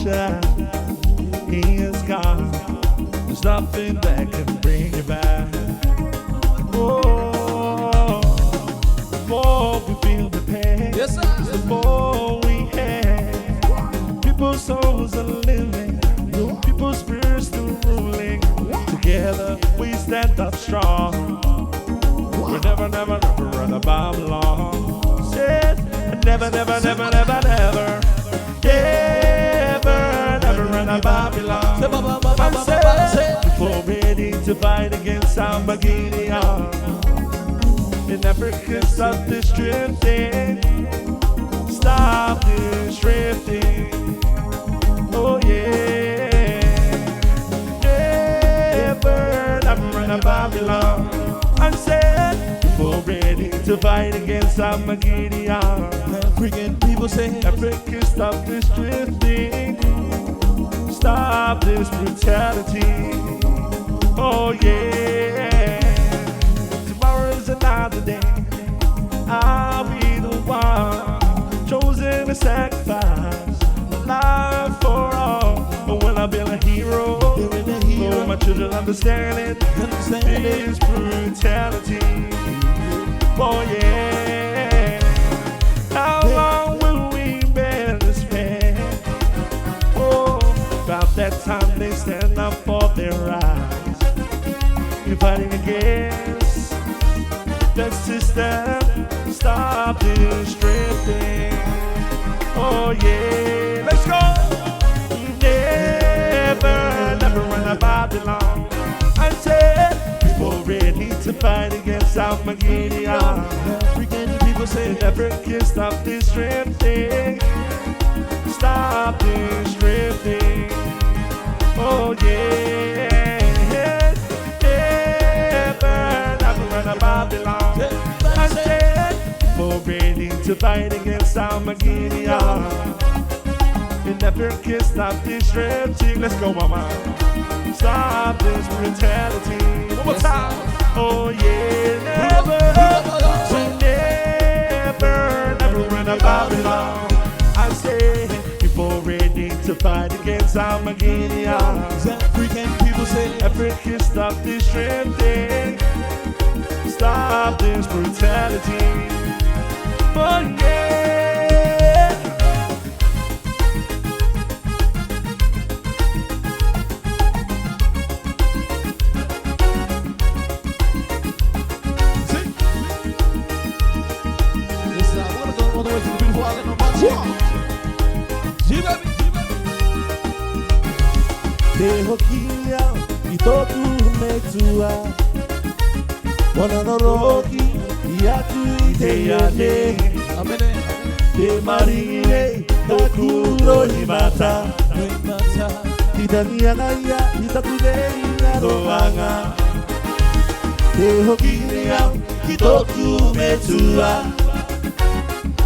child. He is gone. There's nothing that can bring you back. Oh, the more we feel the pain, Yes, sir. the more we have. People's souls are living, people's spirits still ruling. Together we stand up strong. We never, never, never run a Babylon. Said, never, never, never, never, never, never run a Babylon. I said, before ready to fight against Armageddon. In Africa, stop this drifting. Stop this drifting. Oh yeah. Never run a Babylon. I said, we're ready to fight against Armageddon. African people say, Africa, stop this drifting. Stop this brutality. Oh yeah. Tomorrow is another day. I'll be the one chosen to sacrifice life for all. But will I be a hero? Oh, my children understand it. This brutality. Oh yeah. How long will we bear this pain? Oh, about that time they stand up for their rights. You're fighting against that system. Stop this drifting. Oh yeah. Let's go. Never run a Babylon. I said, people ready to fight against Armageddon. African people say, never can stop this drifting. Stop this drifting. Oh yeah. Never run a Babylon. I said, people ready to fight against Armageddon. You never can stop this drifting. Let's go, mama. Stop this brutality. One more time. Oh yeah, never run a Babylon. I say, people ready to fight against Armageddon. African people say, Africa, stop this drifting. Stop this brutality. Oh yeah. Te hokia I toku metua Wana no roki I aku I te ane Te marine Toku rohi mata I tangia gaia I taku nei Aroanga Te hokia I toku metua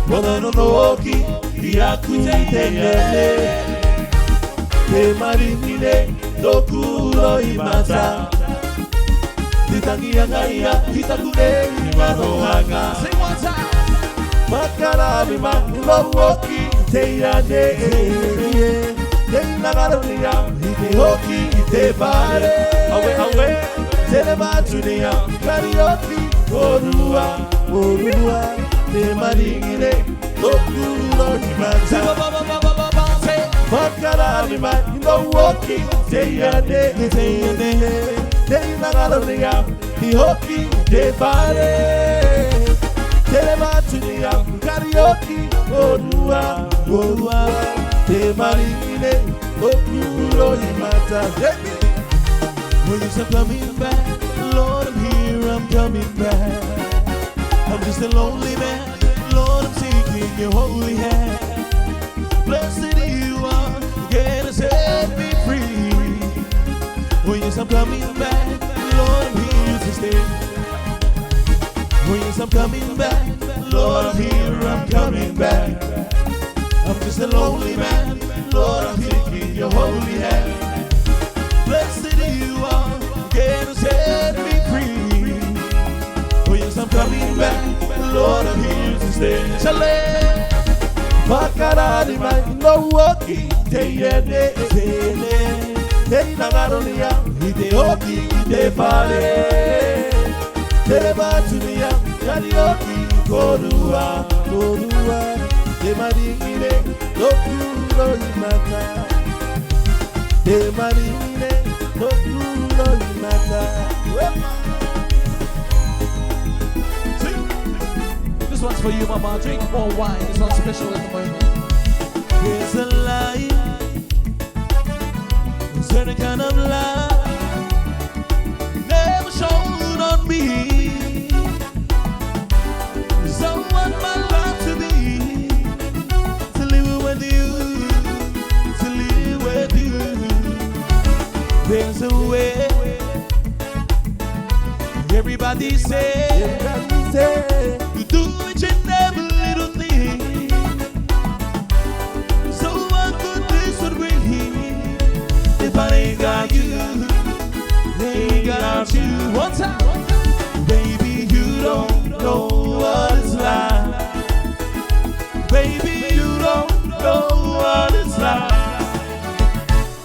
Wana no roki I aku I te ane Te marinine, toku roi mata Titangia ngaia, hitaku nei marohanga sing one time. Makarami makulowoki, te iane Te inagaronia, te hoki, te pare Awe, awe. Te le matunia, karaoke Orua, orua, te marinine, toku roi mata Makarami makulowoki, te iane Te inagaronia, te hoki, te pare Te le matunia, karaoke Orua, orua, te marinine, toku roi mata When you start coming back, Lord, I'm here, I'm coming back. I'm just a lonely man, Lord, I'm seeking your holy hand. Blessed you are, again to set me free. When you start coming back, Lord, I'm here to stay. When you start coming back, Lord, I'm here, I'm coming back. I'm just a lonely man, Lord, I'm seeking your holy hand. Blessed you are, again to set me free. Oh yes, I'm coming back, Lord, I'm here to stay. Chale, Makarani mai no woki te yene tene te nagaronia ite oki ite pare te batunia karaoke korua korua te marigire dokuro imata te marigire dokuro imata. This one's for you, mama. Drink more wine. This one's special at the moment. There's a light, a certain kind of light never shone on me. Someone my life to be, to live with you, to live with you. There's a way. Everybody say, you do each and every little thing. So what good this would bring if I ain't got you, ain't got you. One time, baby, you don't know what it's like. Baby, you don't know what it's like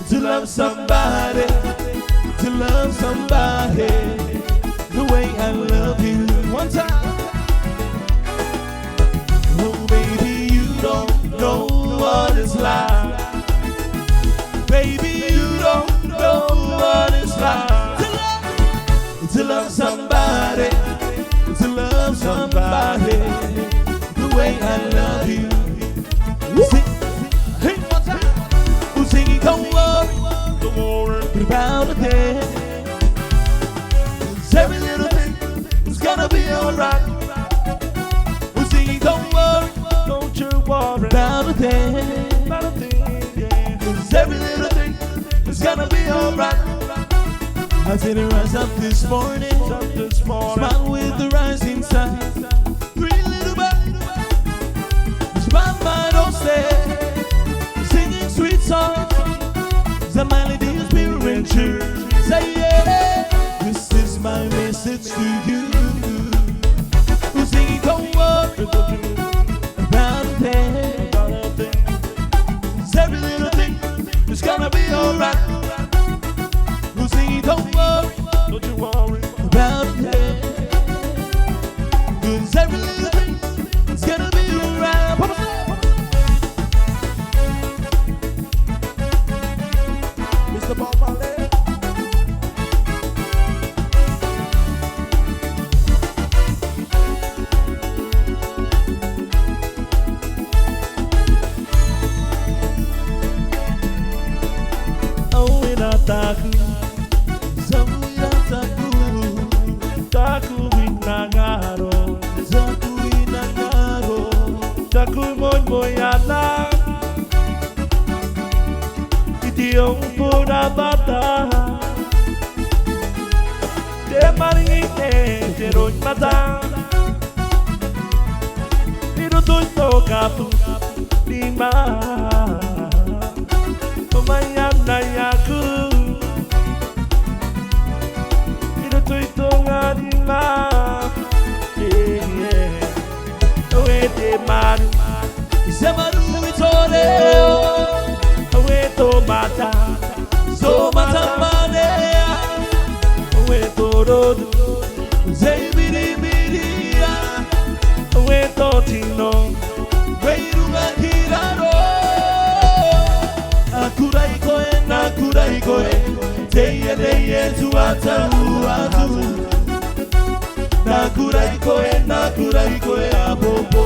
to love somebody, to love somebody the way I love you. One time. Oh baby, you don't know what it's like. Baby, you don't know what it's like to love somebody, to love somebody the way I love you. Sing, hey, one time. Who's singing? Don't worry about a thing. Every little thing is gonna be alright. We're singing, don't worry, don't you worry about a thing, yeah. 'Cause every little thing is gonna be alright. I didn't rise up this morning, smile with the rising sun. 3 little birds, by my doorstep, singing sweet songs. The melody is pure true. Say yeah. This is my message to you. Who's singing, don't worry about a thing. 'Cause every little thing is gonna be alright. Who's singing, don't you worry about a thing. 'Cause every little thing is gonna be alright. Mr. Bob Marley. Taku, Samuya taku, taku inagaro, taku inagaro, taku moyana, idiom pura bata, te maringite, te roy mata, iru tuito kapu, lima, mayana yaku. Maru, Semaru Vitoreo, Aweto Mata, So Mata Manea, Aweto Rodu, Zabiri Miria, Aweto Tino, Weiruga Hirano, Akurai Koe, Teye to Atu, Nakurai Koe, Abobo.